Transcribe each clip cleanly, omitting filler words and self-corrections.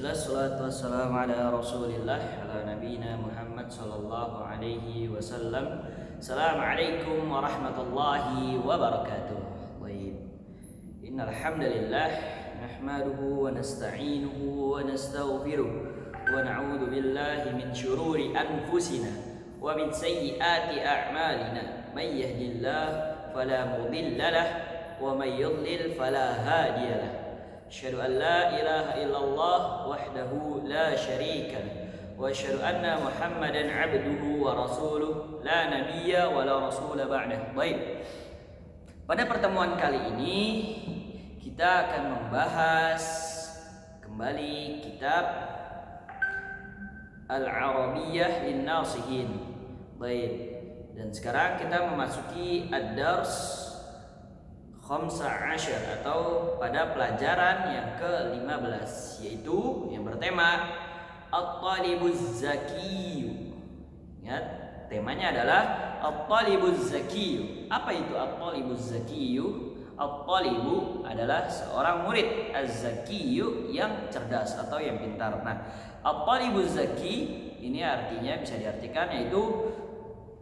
Bismillah, salatu wassalamu ala rasulillah ala nabiyina Muhammad sallallahu alaihi wasallam. Assalamualaikum warahmatullahi wabarakatuh. Baik. Innal hamdalillah nahmaduhu wa nasta'inuhu wa nastaghfiruh wa na'udzu billahi min shururi anfusina wa min sayyiati a'malina. May yahdihillahu fala mudilla lahu wa may yudlil fala hadiya lahu. Asyhadu an la ilaha illallah wahdahu la syarika lah wa asyhadu anna Muhammadan abduhu wa rasuluh la nabiyya wa la rasula ba'dah. Baik. Pada pertemuan kali ini kita akan membahas kembali kitab Al-Arabiyyah Lin-Nasihin. Baik. Dan sekarang kita memasuki ad-dars 15 atau pada pelajaran yang ke-15, yaitu yang bertema At-Talibuz Zakiyyu. Ingat, temanya adalah At-Talibuz Zakiyyu. Apa itu At-Talibuz Zakiyyu? At-Talibu adalah seorang murid, Az-Zakiyyu yang cerdas atau yang pintar. Nah, At-Talibuz Zaki ini artinya bisa diartikan yaitu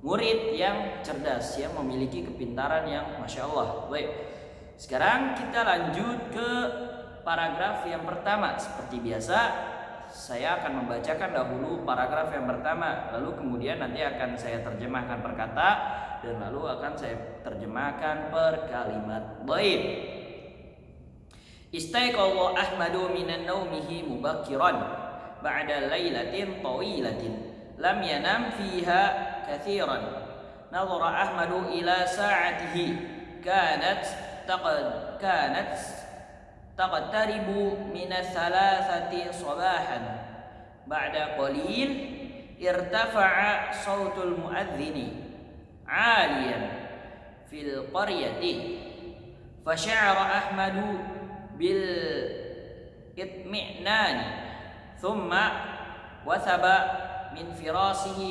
murid yang cerdas, yang memiliki kepintaran yang Masya Allah. Baik, sekarang kita lanjut ke paragraf yang pertama. Seperti biasa, saya akan membacakan dahulu paragraf yang pertama, lalu kemudian nanti akan saya terjemahkan per kata, dan lalu akan saya terjemahkan per kalimat. Baik. Istaiqadha Ahmadu minan naumihi mubakkiran ba'da lailatin tawilatin lam yanam fiha كثيرا نظر أحمد إلى ساعته كانت تقترب من 3 صباحا بعد قليل ارتفع صوت المؤذن عاليا في القرية فشعر أحمد بالاطمئنان ثم وثب من فراسه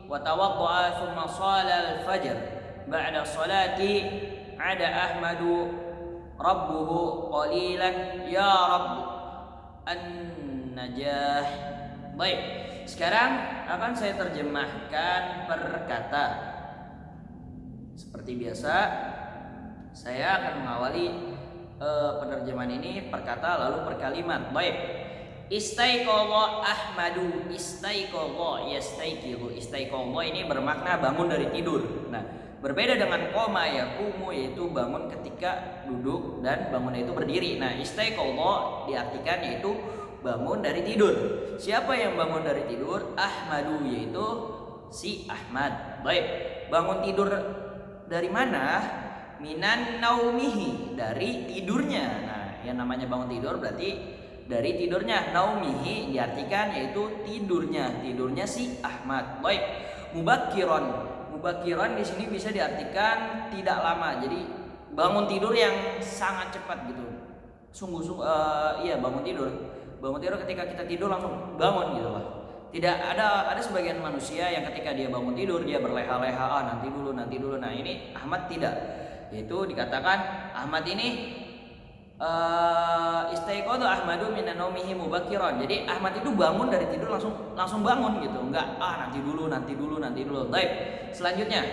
وتوضأ ثم صلى الفجر بعد الصلاة عاد أحمد ربه قليلا يا رب النجاح. Baik, sekarang akan saya terjemahkan per kata. Seperti biasa, saya akan mengawali penerjemahan ini per kata lalu per kalimat. Baik. Istaiqadha Ahmadu. Istaiqadha, yastaiqidu. Istaiqadha ini bermakna bangun dari tidur. Nah, berbeda dengan qoma yaqumu, yaitu bangun ketika duduk dan bangun itu berdiri. Nah, istaiqadha diartikan yaitu bangun dari tidur. Siapa yang bangun dari tidur? Ahmadu, yaitu si Ahmad. Baik, bangun tidur dari mana? Minan naumihi, dari tidurnya. Nah, yang namanya bangun tidur berarti dari tidurnya. Naumihi diartikan yaitu tidurnya si Ahmad. Baik, mubakkiran di sini bisa diartikan tidak lama. Jadi bangun tidur yang sangat cepat gitu. Iya, bangun tidur ketika kita tidur langsung bangun gitu lah. Tidak ada sebagian manusia yang ketika dia bangun tidur dia berleha-leha, nanti dulu. Nah, ini Ahmad tidak. Yaitu dikatakan Ahmad ini istaiqadha Ahmadu minan naumihi mubakkiran. Jadi Ahmad itu bangun dari tidur langsung bangun gitu. Enggak, nanti dulu. Baik. Selanjutnya,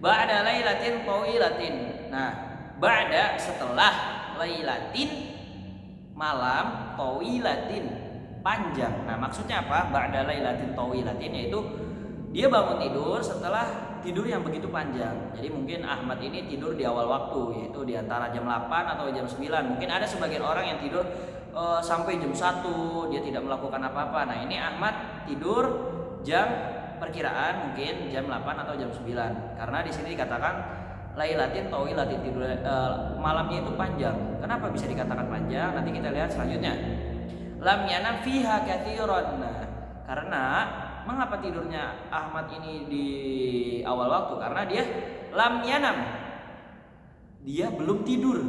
ba'da lailatin tawilatin. Nah, ba'da setelah lailatin malam, tawilatin panjang. Nah, maksudnya apa? Ba'da lailatin tawilatin yaitu dia bangun tidur setelah tidur yang begitu panjang. Jadi mungkin Ahmad ini tidur di awal waktu, yaitu di antara jam 8 atau jam 9. Mungkin ada sebagian orang yang tidur sampai jam 1, dia tidak melakukan apa-apa. Nah, ini Ahmad tidur jam perkiraan mungkin jam 8 atau jam 9. Karena di sini dikatakan lailatin tawilatin, tidur malamnya itu panjang. Kenapa bisa dikatakan panjang? Nanti kita lihat selanjutnya. Lam yanam fiha katsiran. Nah, karena mengapa tidurnya Ahmad ini di awal waktu? Karena dia lam yanam, dia belum tidur.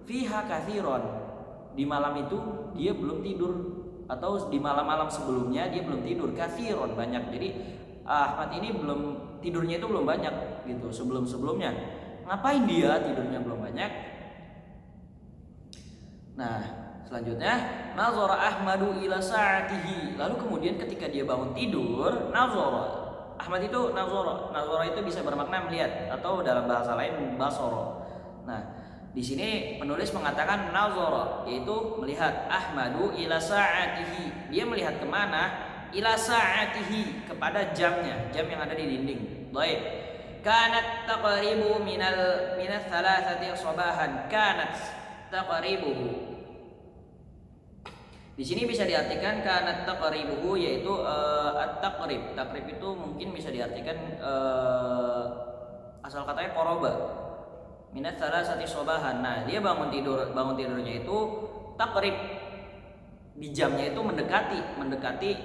Fiha katsiran, di malam itu dia belum tidur, atau di malam-malam sebelumnya dia belum tidur. Katsiran, banyak. Jadi Ahmad ini belum tidurnya itu belum banyak gitu sebelum-sebelumnya. Ngapain dia tidurnya belum banyak? Nah, Selanjutnya, nazara Ahmadu ila sa'atihi. Lalu kemudian ketika dia bangun tidur, nazara. Ahmad itu nazara. Nazara itu bisa bermakna melihat atau dalam bahasa lain basara. Nah, di sini penulis mengatakan nazara, yaitu melihat. Ahmadu ila sa'atihi. Dia melihat kemana? Ila sa'atihi, kepada jamnya, jam yang ada di dinding. Baik. Kanat taqribu minal thalathati sabahan. Kanat taqribuhu. Di sini bisa diartikan kanat taqribuhu, yaitu at-taqrib. Taqrib itu mungkin bisa diartikan asal katanya qoroba. Minat salasati sabahan. Nah, dia bangun tidurnya itu taqrib. Di jamnya itu mendekati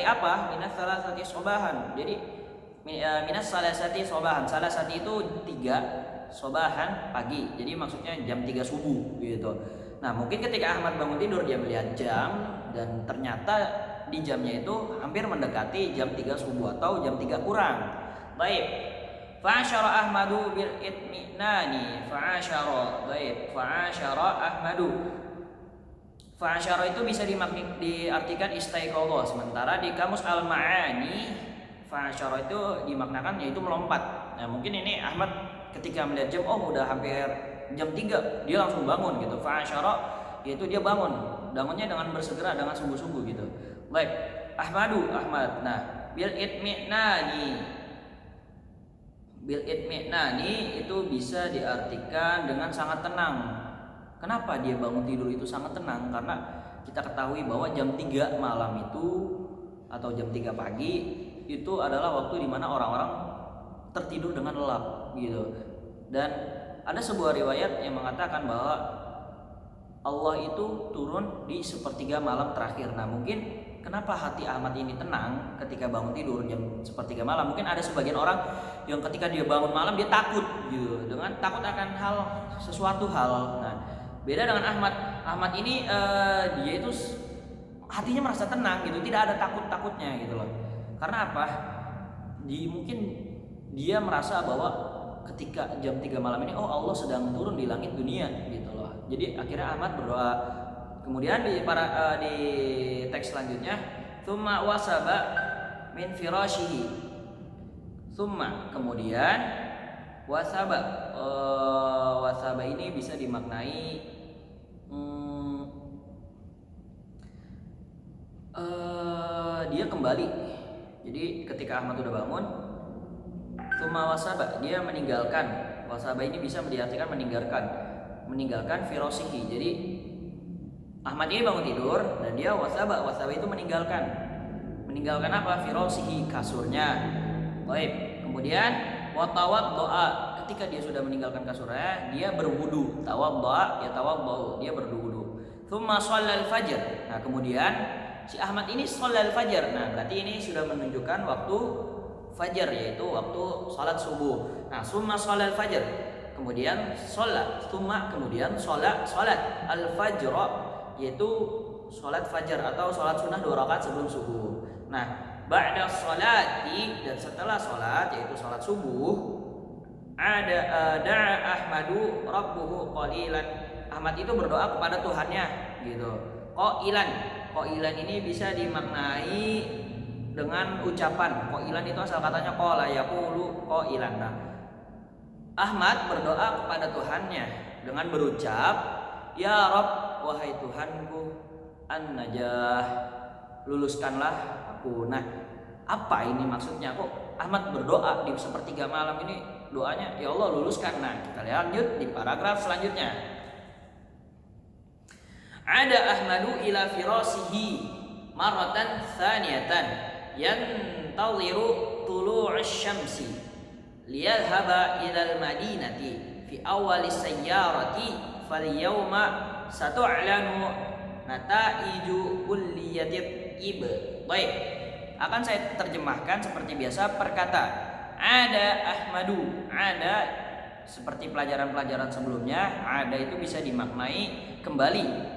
apa? Minat salasati sabahan. Jadi minat salasati sabahan. Salasati itu 3, sabahan pagi. Jadi maksudnya jam 3 subuh gitu. Nah, mungkin ketika Ahmad bangun tidur dia melihat jam dan ternyata di jamnya itu hampir mendekati jam 3 subuh atau jam 3 kurang. Baik. Fa'asyara Ahmadu bil itminani. Fa'asyara Ahmadu. Fa'asyara itu bisa diartikan istaiqadha. Sementara di kamus Al-Ma'ani fa'asyara itu dimaknakan yaitu melompat. Nah, mungkin ini Ahmad ketika melihat jam, udah hampir jam 3, dia langsung bangun gitu. Fa'asyara yaitu dia bangunnya dengan bersegera, dengan sungguh-sungguh gitu. Baik, Ahmad. Nah, bil itminani itu bisa diartikan dengan sangat tenang. Kenapa dia bangun tidur itu sangat tenang? Karena kita ketahui bahwa jam 3 malam itu atau jam 3 pagi itu adalah waktu di mana orang-orang tertidur dengan lelap gitu. Dan ada sebuah riwayat yang mengatakan bahwa Allah itu turun di sepertiga malam terakhir. Nah, mungkin kenapa hati Ahmad ini tenang ketika bangun tidur jam sepertiga malam? Mungkin ada sebagian orang yang ketika dia bangun malam dia takut gitu, dengan takut akan sesuatu hal. Nah, beda dengan Ahmad. Ahmad ini dia itu hatinya merasa tenang gitu, tidak ada takutnya gitu loh. Karena apa? Mungkin dia merasa bahwa ketika jam 3 malam ini Allah sedang turun di langit dunia gitu loh. Jadi akhirnya Ahmad berdoa. Kemudian di teks selanjutnya, tsumma wasaba min firashihi. Tsumma, kemudian wasaba. Wasaba ini bisa dimaknai dia kembali. Jadi ketika Ahmad udah bangun, tsumma wasaba, dia meninggalkan. Wasaba ini bisa diartikan meninggalkan firasihi. Jadi Ahmad ini bangun tidur dan dia wasaba itu meninggalkan apa? Firasihi, kasurnya. Baik. Kemudian doa, ketika dia sudah meninggalkan kasurnya, dia berwudu. Tawaddoa, dia berwudu. Tsumma shallal fajr. Nah, kemudian si Ahmad ini shallal fajr. Nah, berarti ini sudah menunjukkan waktu fajar, yaitu waktu salat subuh. Nah, summa shallal fajr. Kemudian sholat, kemudian sholat al-fajr, yaitu sholat fajar atau sholat sunnah 2 rakaat sebelum subuh. Nah, ba'da sholati, dan setelah sholat yaitu sholat subuh, ada da'a Ahmadu rabbuhu qalilan. Ahmad itu berdoa kepada Tuhannya gitu. Qailan ini bisa dimaknai dengan ucapan. Qailan itu asal katanya qala yaqulu qailan. Nah, Ahmad berdoa kepada Tuhannya dengan berucap, ya Rabb, wahai Tuhanku, an-najah, luluskanlah aku. Nah, apa ini maksudnya? Kok Ahmad berdoa di sepertiga malam ini doanya, ya Allah luluskan. Nah, kita lanjut di paragraf selanjutnya. Ada Ahmadu ila firasihi maratan tsaniyatan yantaziru tulu'asy syamsi liyadhhaba ilal madinati fi awali sayyarati fal yawma satu'lanu nataiju kulliyatit ib. Baik, akan saya terjemahkan seperti biasa per kata. Ada Ahmadu, ada seperti pelajaran-pelajaran sebelumnya, ada itu bisa dimaknai kembali.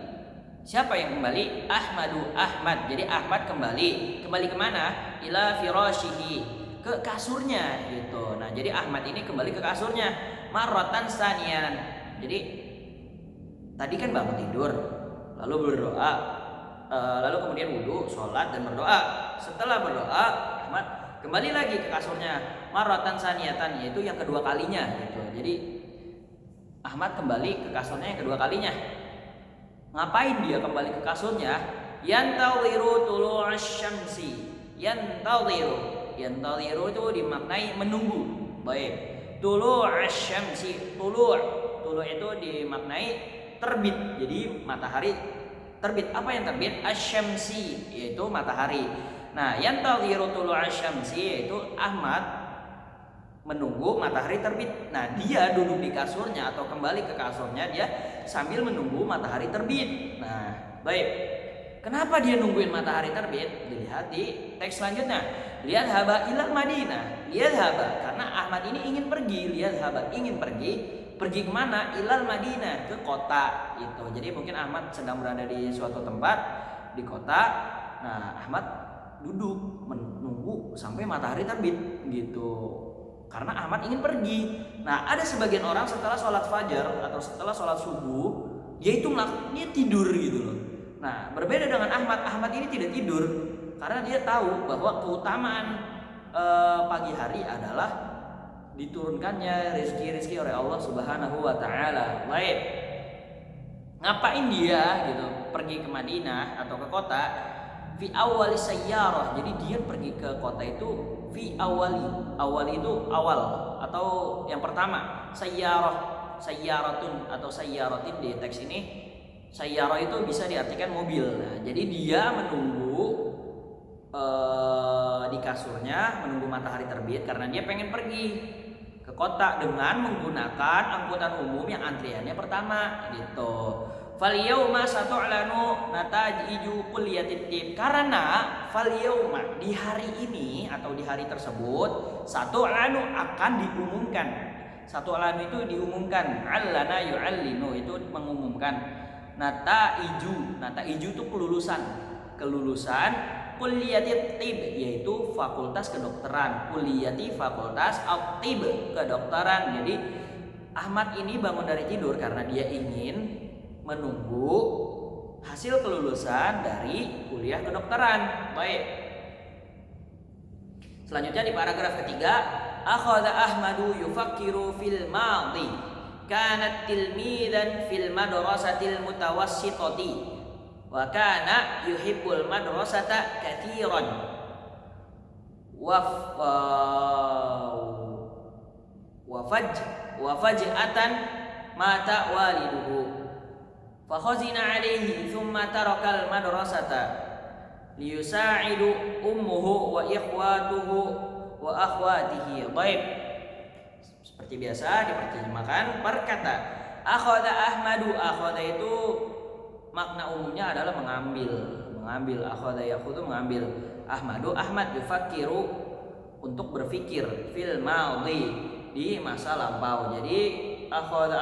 Siapa yang kembali? Ahmadu, Ahmad. Jadi Ahmad kembali kemana? Ila firashihi, ke kasurnya gitu. Nah, jadi Ahmad ini kembali ke kasurnya marratan sanian. Jadi tadi kan bangun tidur, lalu berdoa, lalu kemudian wudhu, sholat dan berdoa. Setelah berdoa, Ahmad kembali lagi ke kasurnya, maratan saniyatan, yaitu yang kedua kalinya gitu. Jadi Ahmad kembali ke kasurnya yang kedua kalinya. Ngapain dia kembali ke kasurnya? Yantaziru tulu'asy syamsi. Yantaziru itu dimaknai menunggu. Baik. Tulu'asy syamsi, tulu' itu dimaknai terbit. Jadi matahari terbit. Apa yang terbit? Asy-syamsi, yaitu matahari. Nah, yantaziru tulu'asy syamsi yaitu Ahmad menunggu matahari terbit. Nah, dia duduk di kasurnya atau kembali ke kasurnya, dia sambil menunggu matahari terbit. Nah, baik. Kenapa dia nungguin matahari terbit? Dilihat di teks selanjutnya. Lihat haba ilal Madinah. Lihat haba, karena Ahmad ini ingin pergi. Lihat haba, ingin pergi. Pergi kemana? Ilal Madinah, ke kota gitu. Jadi mungkin Ahmad sedang berada di suatu tempat di kota. Nah, Ahmad duduk menunggu sampai matahari terbit gitu. Karena Ahmad ingin pergi. Nah, ada sebagian orang setelah sholat fajar atau setelah sholat subuh, dia tidur gitu loh. Nah, berbeda dengan Ahmad ini tidak tidur karena dia tahu bahwa keutamaan pagi hari adalah diturunkannya rezeki oleh Allah Subhanahu wa taala. Baik. Ngapain dia gitu pergi ke Madinah atau ke kota? Fi awali sayyarah. Jadi dia pergi ke kota itu fi awali itu awal atau yang pertama. Sayyaratun atau sayyaratin di teks ini. Sayyarah itu bisa diartikan mobil. Nah, jadi dia menunggu di kasurnya, menunggu matahari terbit karena dia pengen pergi ke kota dengan menggunakan angkutan umum yang antriannya pertama gitu. Fal yauma satu'lanu nata'iju kulliyatid tib. Karena fal yauma, di hari ini atau di hari tersebut, satu'lanu akan diumumkan. Satu'lanu itu diumumkan, allana yu'allinu itu mengumumkan. Nata'iju itu kelulusan kulliyatid tib, yaitu fakultas kedokteran. Kulliyati fakultas at-tib, kedokteran. Jadi Ahmad ini bangun dari tidur karena dia ingin menunggu hasil kelulusan dari kuliah kedokteran. Baik. Selanjutnya di paragraf ketiga, akhadha Ahmadu yufakkiru fil madhi. Kanat tilmidan fil madrasatil mutawassitati wa kana yuhibbul madrasata katsiran wa faj'atan mata waliduhu fa khazina alayhi thumma tarakal madrasata liyusa'idu ummuhu wa ikhwatuhu wa akhwatihi. Baik. Seperti biasa diterjemahkan berkata akhadha Ahmadu. Akhadha itu makna umumnya adalah mengambil. Akhadha yakhudhu mengambil. Ahmad yufakiru untuk berpikir fil madhi di masa lampau. Jadi akhadha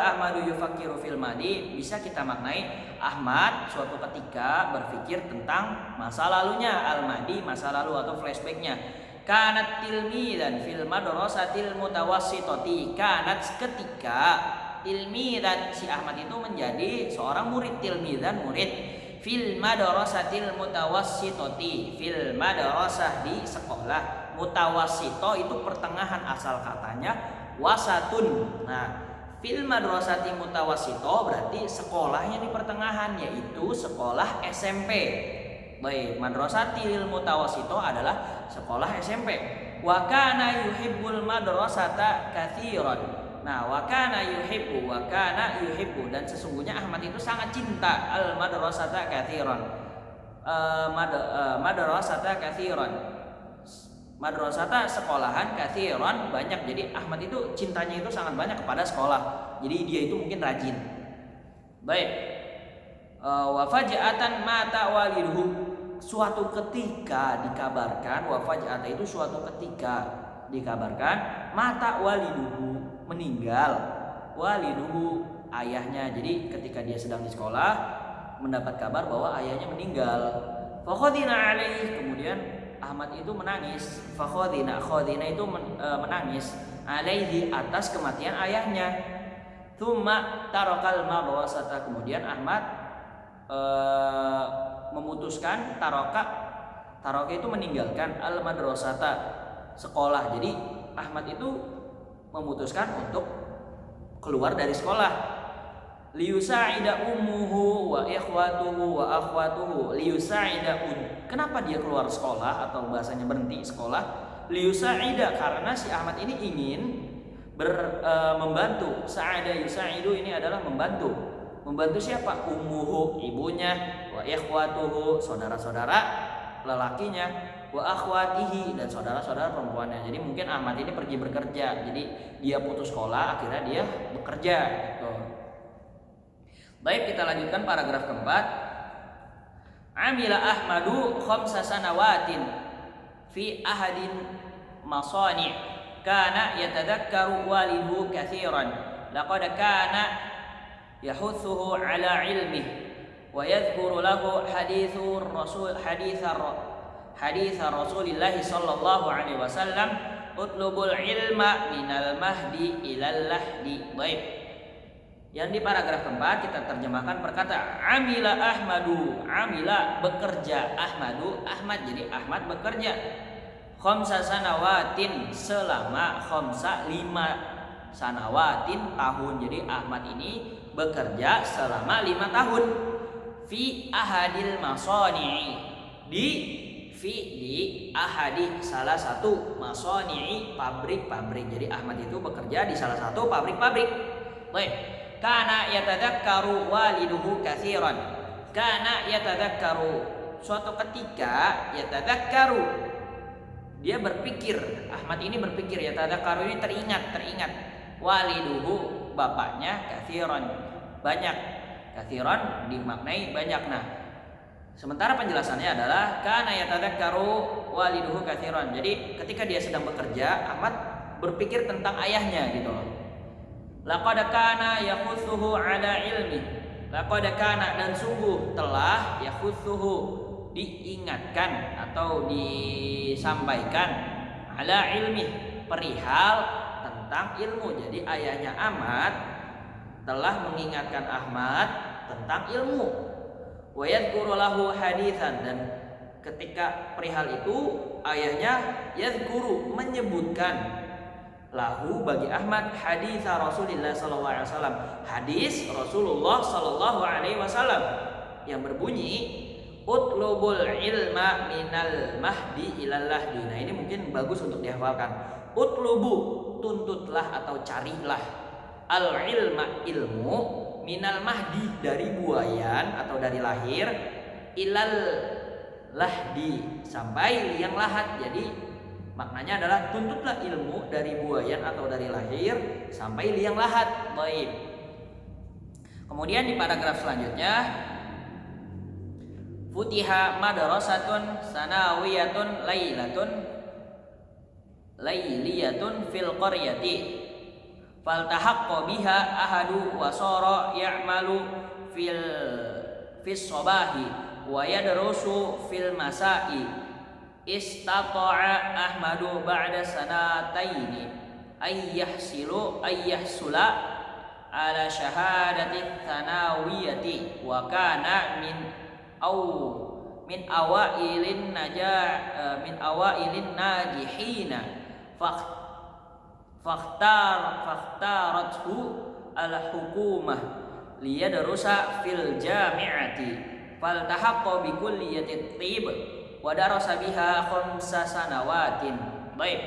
Ahmadu yufakiru fil madhi bisa kita maknai Ahmad suatu ketika berpikir tentang masa lalunya, al-madi masa lalu atau flashbacknya. Kanat tilmidan fil madrasatil mutawassitati. Kanat ketika tilmidan, si Ahmad itu menjadi seorang murid. Tilmidan murid. Fil madrasatil mutawassitati, fil madrasah di sekolah. Mutawassito itu pertengahan asal katanya, wasatun. Nah, fil madrasati mutawassito berarti sekolahnya di pertengahan, yaitu sekolah SMP. Baik, madrasatil mutawassito adalah sekolah SMP. Wa kana yuhibbul madrasata katsiran. Nah, wa kana yuhibbu dan sesungguhnya Ahmad itu sangat cinta al madrasata katsiran. Madrasata katsiran. Madrasata sekolahan katsiran banyak. Jadi Ahmad itu cintanya itu sangat banyak kepada sekolah. Jadi dia itu mungkin rajin. Baik. Wa faj'atan mata waliduhu. Suatu ketika dikabarkan, wafat itu suatu ketika dikabarkan mata waliduhu, meninggal waliduhu, ayahnya. Jadi ketika dia sedang di sekolah mendapat kabar bahwa ayahnya meninggal. Fakhadina alaih, kemudian Ahmad itu menangis. Khadina itu menangis alaihi atas kematian ayahnya. Tsumma tarakal madrasata, kemudian Ahmad memutuskan taroka itu meninggalkan al madrasata, sekolah. Jadi Ahmad itu memutuskan untuk keluar dari sekolah. Liyusa'ida ummuhu wa ikhwatuhu wa akhwatuhu. Kenapa dia keluar sekolah atau bahasanya berhenti sekolah? Liyusa'ida, karena si Ahmad ini ingin membantu. Sa'ada yusa'idu ini adalah membantu. Membantu siapa? Ummuhu, ibunya, wa ikhwatuhu, saudara-saudara lelakinya, wa akhwatihi, dan saudara-saudara perempuannya. Jadi mungkin Ahmad ini pergi bekerja. Jadi dia putus sekolah, akhirnya dia bekerja gitu. Baik, kita lanjutkan paragraf keempat. Amila Ahmadu khamsa sanawatin fi ahadin masani' kana yatadhakkaru walidu katsiran laqad kana yahuthuhu ala ilmih wa yadhkuru lahu haditha Rasulillah sallallahu alaihi wasallam utlubul ilma minal mahdi ilal lahdi. Baik, yang di paragraf keempat kita terjemahkan perkata amila Ahmadu, amila bekerja, Ahmadu Ahmad, jadi Ahmad bekerja, khamsa sanawatin selama khamsa 5 sanawatin tahun. Jadi Ahmad ini bekerja selama 5 tahun fi ahadil masani'i, di ahadi salah satu, masani'i pabrik-pabrik. Jadi Ahmad itu bekerja di salah satu pabrik-pabrik. Baik. Kana yatadhakkaru waliduhu katsiran. Kana yatadhakkaru, suatu ketika, yatadhakkaru dia berpikir, Ahmad ini berpikir, yatadhakkaru ini teringat. Waliduhu bapaknya, katsiran banyak. Katsiran dimaknai banyak. Nah, sementara penjelasannya adalah kana yatadhakkaru waliduhu katsiran. Jadi ketika dia sedang bekerja, Ahmad berpikir tentang ayahnya gitu loh. Laqad kana yakhuthuhu ala ilmi. Laqad kana, dan sungguh telah, yakhuthuhu diingatkan atau disampaikan, ala ilmi perihal tentang ilmu. Jadi ayahnya Ahmad telah mengingatkan Ahmad tentang ilmu. Wa yadhkuru lahu haditsan, dan ketika perihal itu ayahnya yadhkuru menyebutkan lahu bagi Ahmad hadis Rasulullah sallallahu alaihi wasallam, hadis Rasulullah sallallahu alaihi wasallam yang berbunyi utlubul ilma minal mahdi ilal lahdi. Nah, ini mungkin bagus untuk dihafalkan. Utlubu, tuntutlah atau carilah, al ilma, ilmu, minal mahdi, dari buayan atau dari lahir, ilal lahdi, sampai liang lahat. Jadi maknanya adalah tuntutlah ilmu dari buayan atau dari lahir sampai liang lahat. Baik. Kemudian di paragraf selanjutnya, futiha madrasatun sanawiyatun layliyatun fil qaryati faltahaqqa biha ahadu wa sara ya'malu fis sabahi wa yadrusu fil masai. Istata'a Ahmadu ba'da sanataini ayyahsula ala syahadati thanawiyati wa kana min awailin najihina fakhtarathu al hukumah liyadrusa fil jami'ati faltahaqqa bi kulliyati tib wa darasa biha khamsa sanawatin. Baik.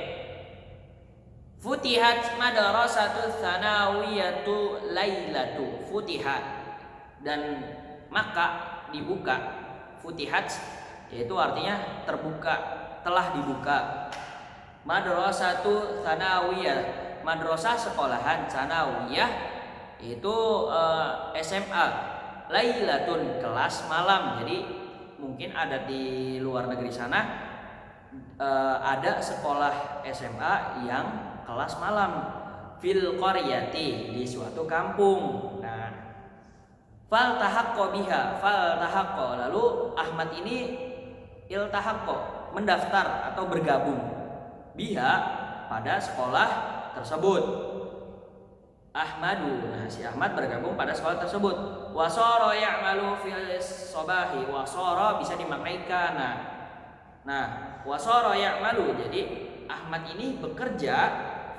Futihat madrasatu tsanawiyatu lailatu. Futihat, dan maka dibuka. Futihat yaitu artinya terbuka, telah dibuka. Madrasatu tsanawiyah, madrasah sekolahan, tsanawiyah itu SMA. Lailatun, kelas malam. Jadi mungkin ada di luar negeri sana ada sekolah SMA yang kelas malam fil qaryati, di suatu kampung. Nah, faltahaqqa biha, lalu Ahmad ini iltahaqqa, mendaftar atau bergabung, biha pada sekolah tersebut. Ahmadu. Nah, si Ahmad bergabung pada sekolah tersebut. Wasara ya'malu fil sobahi. Wasara bisa dimaknai kana. Nah, wasara ya'malu. Jadi Ahmad ini bekerja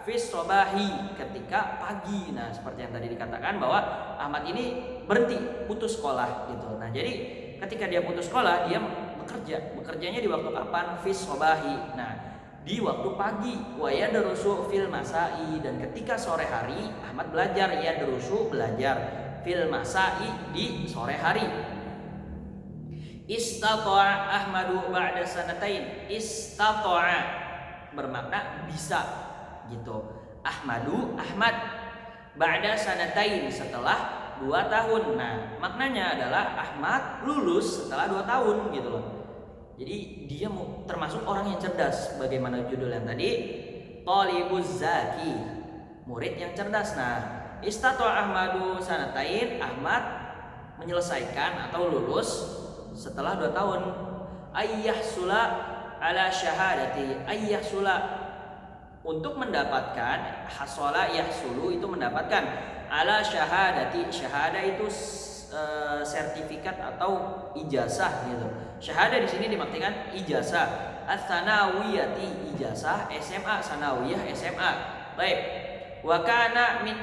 fis sobahi ketika pagi. Nah, seperti yang tadi dikatakan bahwa Ahmad ini berhenti, putus sekolah gitu. Nah, jadi ketika dia putus sekolah, dia bekerja. Bekerjanya di waktu kapan? Fis sobahi. Nah, di waktu pagi. Wa yadrusu fil masai, dan ketika sore hari Ahmad belajar. Yadrusu belajar, fil masai di sore hari. Istata'a Ahmadu ba'da sanatain. Istata'a bermakna bisa gitu. Ahmad ba'da sanatain, setelah 2 tahun. Nah, maknanya adalah Ahmad lulus setelah 2 tahun gitu loh. Jadi dia termasuk orang yang cerdas. Bagaimana judul yang tadi? Talibuz zaki, murid yang cerdas. Nah, istata'a Ahmadu sanatain, Ahmad menyelesaikan atau lulus setelah 2 tahun. Ayyahsula ala syahadati. Ayyahsula, untuk mendapatkan, hasola yahsulu itu mendapatkan, ala syahadati, syahadah itu sertifikat atau ijazah gitu. Syahadah di sini dimaknaikan ijazah. Ats-tsanawiyati, ijazah SMA, sanawiyah SMA. Baik. Wa kana min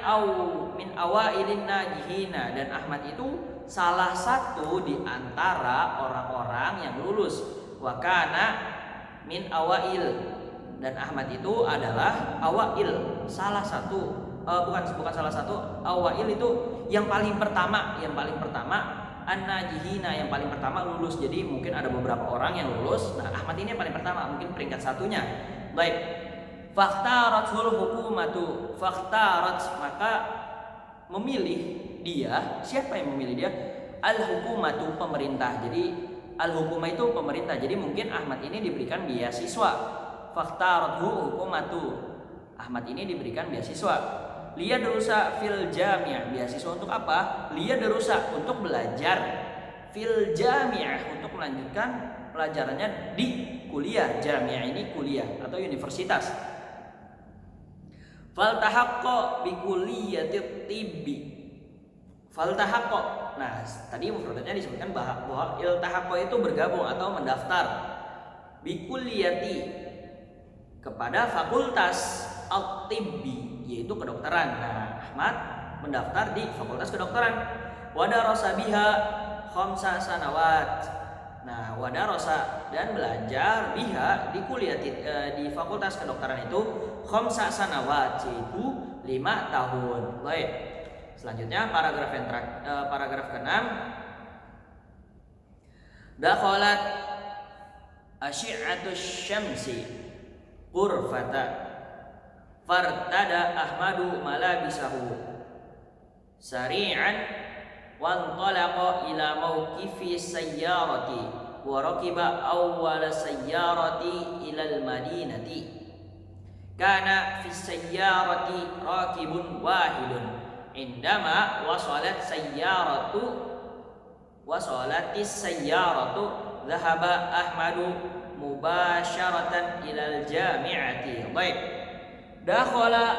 awailin najihina, dan Ahmad itu salah satu di antara orang-orang yang lulus. Wa kana min awail, dan Ahmad itu adalah awail, salah satu, bukan salah satu, awail itu yang paling pertama, an-najihina yang paling pertama lulus. Jadi mungkin ada beberapa orang yang lulus. Nah, Ahmad ini yang paling pertama, mungkin peringkat satunya. Baik. Fakhtaratul hukumatu, fakhtarat, maka memilih dia. Siapa yang memilih dia? Al-hukumatu, pemerintah. Jadi al-hukumah itu pemerintah. Jadi mungkin Ahmad ini diberikan beasiswa. Fakhtarathu hukumatu, Ahmad ini diberikan beasiswa. Liyadrusa fil jami'ah, beasiswa untuk apa? Liyadrusa, untuk belajar. Fil jami'ah, untuk melanjutkan pelajarannya di kuliah. Jami'ah ini kuliah atau universitas. Faltahaqqa bi kulliyatit tibbi. Faltahaqqa. Nah, tadi mufradnya disebutkan bahwa iltahaqqa itu bergabung atau mendaftar. Bi kulliyati, kepada fakultas at-tibbi, yaitu kedokteran. Nah, Ahmad mendaftar di fakultas kedokteran. Wadarasa biha khamsa sanawat. Nah, wadarasa, dan belajar biha di kuliah di fakultas kedokteran itu khamsa sanawat, yaitu 5 tahun. Baik. Selanjutnya paragraf yang paragraf ke-6. Dakhalat asyi'atus syamsi ghurfata fartada Ahmadu malabisahu sari'an wantalaqa ila mawqifi sayyarati wa rakiba awwala sayyarati ila al-madinati. Kana fi sayyarati rakibun wahidun. Indama wasalatis sayyaratu dhahaba Ahmadu mubasharatan ilal jami'ati. Baik. Dakhala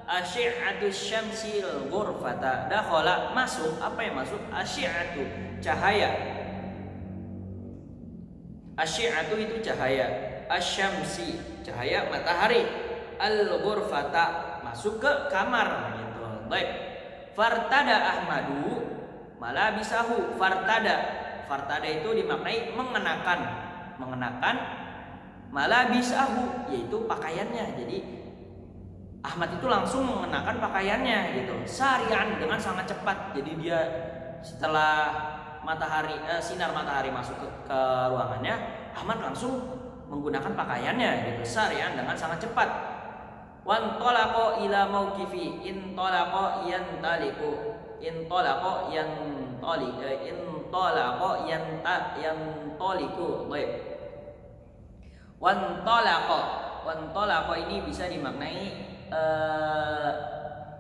asyi'atus syamsil ghurfata. Dakhala, masuk. Apa yang masuk? Asyi'atu, cahaya. Asyi'atu itu cahaya. Asyamsi, cahaya matahari. Al-ghurfata, masuk ke kamar gitu. Baik. Fartada Ahmadu malabisahu. Fartada itu dimaknai mengenakan malabisahu, yaitu pakaiannya. Jadi Ahmad itu langsung mengenakan pakaiannya gitu. Sarian, dengan sangat cepat. Jadi dia setelah sinar matahari masuk ke ruangannya, Ahmad langsung menggunakan pakaiannya gitu. Sarian, dengan sangat cepat. Wantalaqa ila mauqifi. Intalaqa yantaliqu. Intalaqa yantaliqu. Baik. Wantalaqa ini bisa dimaknai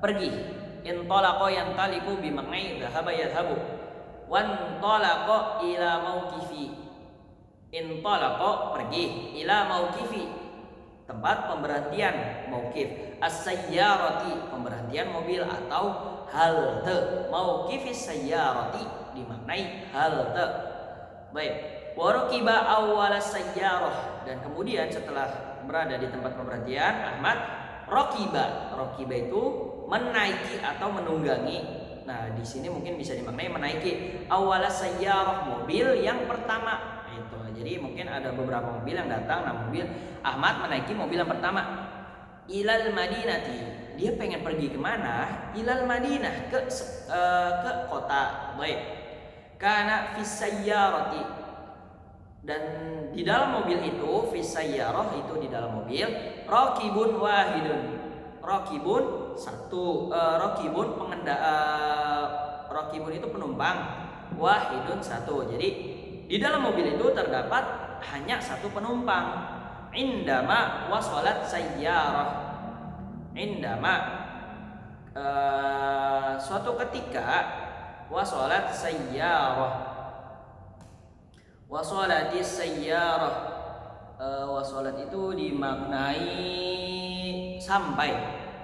pergi. Intalaqa yantaliqu bimaknai dhahaba yadhhabu. Wantalaqa ila mauqifi. Intalaqa pergi, ila mauqifi tempat pemberhentian, mauqif. As-sayyarati, pemberhentian mobil atau halte. Mauqifis sayyarati dimaknai halte. Baik. Wa raqiba awwal sayyarah, dan kemudian setelah berada di tempat pemberhentian, Ahmad raqiba. Raqiba itu menaiki atau menunggangi. Nah, di sini mungkin bisa dimaknai menaiki awwal sayyarah, mobil yang pertama. Itu. Jadi mungkin ada beberapa mobil yang datang, nah mobil Ahmad menaiki mobil yang pertama. Ilal Madinati, dia pengen pergi kemana? Ilal Madinah, ke kota. Baik. Kana fis sayyarati, dan di dalam mobil itu, fis sayyarah itu di dalam mobil, raqibun wahidun. Raqibun satu, raqibun raqibun itu penumpang, wahidun satu. Jadi di dalam mobil itu terdapat hanya satu penumpang. Indama wasalat sayyarah. Indama suatu ketika wasalat sayyarah. Wasolatis sayyarah. Wasolat itu dimaknai sampai.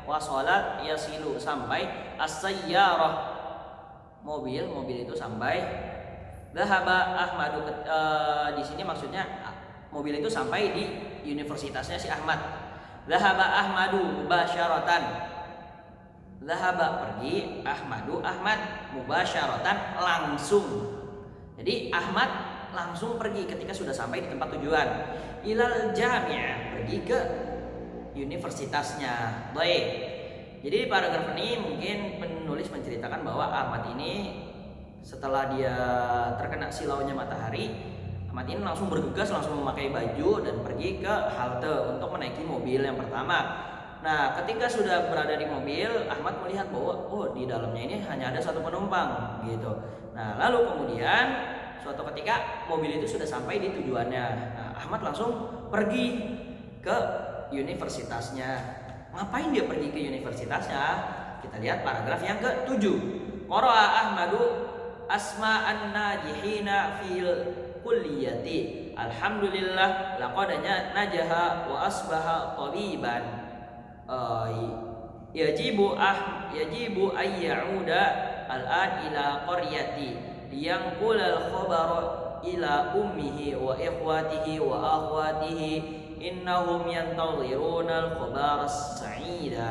Wasolat yasilu, sampai. As-sayyarah, mobil itu sampai. Dhahaba Ahmadu, di sini maksudnya mobil itu sampai di universitasnya si Ahmad. Dhahaba Ahmadu mubasyaratan. Dhahaba pergi, Ahmadu Ahmad, mubasyaratan langsung. Jadi Ahmad langsung pergi ketika sudah sampai di tempat tujuan. Ilal jami'ah, pergi ke universitasnya. Baik. Jadi paragraf ini mungkin penulis menceritakan bahwa Ahmad ini setelah dia terkena silaunya matahari, Ahmad ini langsung bergegas, langsung memakai baju dan pergi ke halte untuk menaiki mobil yang pertama. Nah, ketika sudah berada di mobil, Ahmad melihat bahwa di dalamnya ini hanya ada satu penumpang gitu. Nah, lalu kemudian suatu ketika mobil itu sudah sampai di tujuannya. Nah, Ahmad langsung pergi ke universitasnya. Ngapain dia pergi ke universitasnya? Kita lihat paragraf yang ke-7. Qara'a Ahmadu asma'an najihina fil kulliyati. Alhamdulillah laqad najaha wa asbaha tabiban. Yajibu ay ya'uda al-an ila qaryati liyangqul al-khabar ila ummihi wa ikhwatihi wa akhwatihi innahum yantaziruna al-khabar as-sa'ida.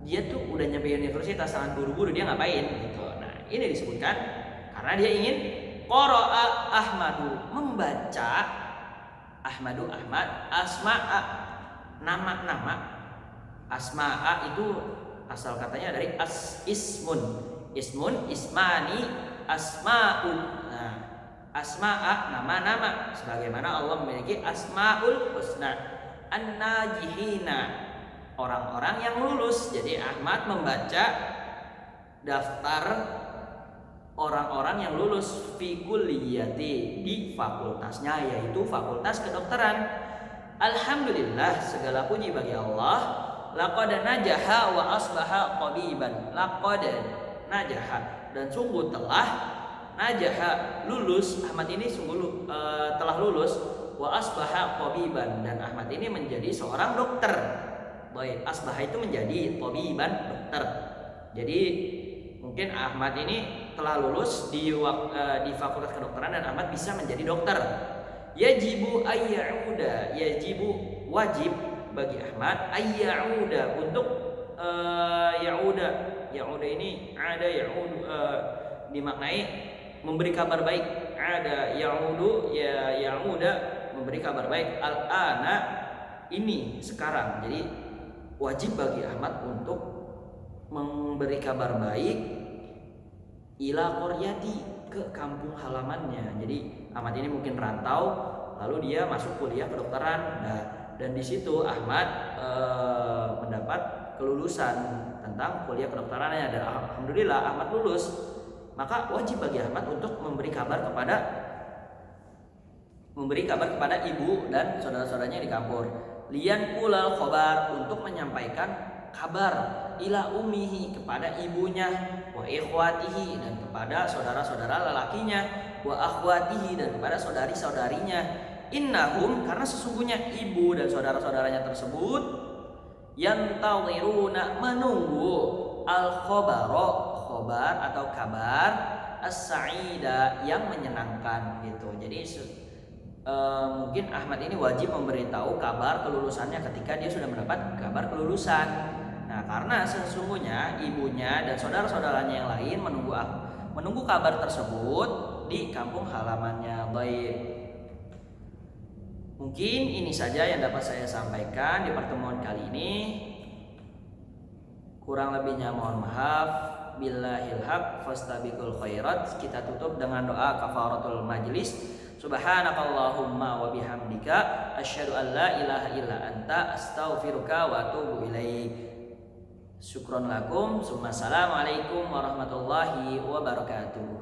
Dia tuh udah nyampe universitas, sangat buru-buru, dia ngapain gitu. Nah, ini disebutkan karena dia ingin qara'a Ahmadu, membaca Ahmadu Ahmad asma'a, nama-nama. Asma'a itu asal katanya dari ismun, ismani, asma'u. Nah, asma'a nama-nama, sebagaimana Allah memiliki asma'ul husna. An-najihina, orang-orang yang lulus. Jadi Ahmad membaca daftar orang-orang yang lulus fi kulliyati, di fakultasnya, yaitu fakultas kedokteran. Alhamdulillah, segala puji bagi Allah. Laqad najaha wa asbaha tabiban. Laqad najaha, dan sungguh telah najaha, lulus. Ahmad ini sungguh telah lulus. Wa asbaha tabiban, dan Ahmad ini menjadi seorang dokter. Baik, asbaha itu menjadi tabiban, dokter. Jadi mungkin Ahmad ini telah lulus di fakultas kedokteran dan Ahmad bisa menjadi dokter. Yajibu ayyauda, yajibu wajib bagi Ahmad ayyauda, untuk yauda ini ada yaudu, dimaknai memberi kabar baik. Ada yaudu, yauda, memberi kabar baik. Al-ana, ini sekarang. Jadi wajib bagi Ahmad untuk memberi kabar baik ila qaryati, ke kampung halamannya. Jadi Ahmad ini mungkin rantau, lalu dia masuk kuliah kedokteran. Nah, dan di situ Ahmad mendapat kelulusan tentang kuliah kedokterannya, dan alhamdulillah Ahmad lulus. Maka wajib bagi Ahmad untuk memberi kabar kepada ibu dan saudara-saudaranya di kampung. Lian kulal khobar, untuk menyampaikan kabar. Ila ummihi, kepada ibunya. Wa ikhwatihi, dan kepada saudara-saudara lelakinya. Wa akhwatihi, dan kepada saudari-saudarinya. innahum, karena sesungguhnya ibu dan saudara-saudaranya tersebut yantawiruna, menunggu al khobar atau kabar as-sa'ida, yang menyenangkan gitu. Jadi mungkin Ahmad ini wajib memberitahu kabar kelulusannya ketika dia sudah mendapat kabar kelulusan. Nah, karena sesungguhnya ibunya dan saudara-saudaranya yang lain menunggu kabar tersebut di kampung halamannya. Baik. Mungkin ini saja yang dapat saya sampaikan di pertemuan kali ini. Kurang lebihnya mohon maaf. Billahil haq fastabiqul khairat. Kita tutup dengan doa kafaratul majlis. Subhanakallahumma wa bihamdika asyhadu an la ilaha illa anta astaghfiruka wa atubu ilaik. Syukron lakum. Assalamualaikum warahmatullahi wabarakatuh.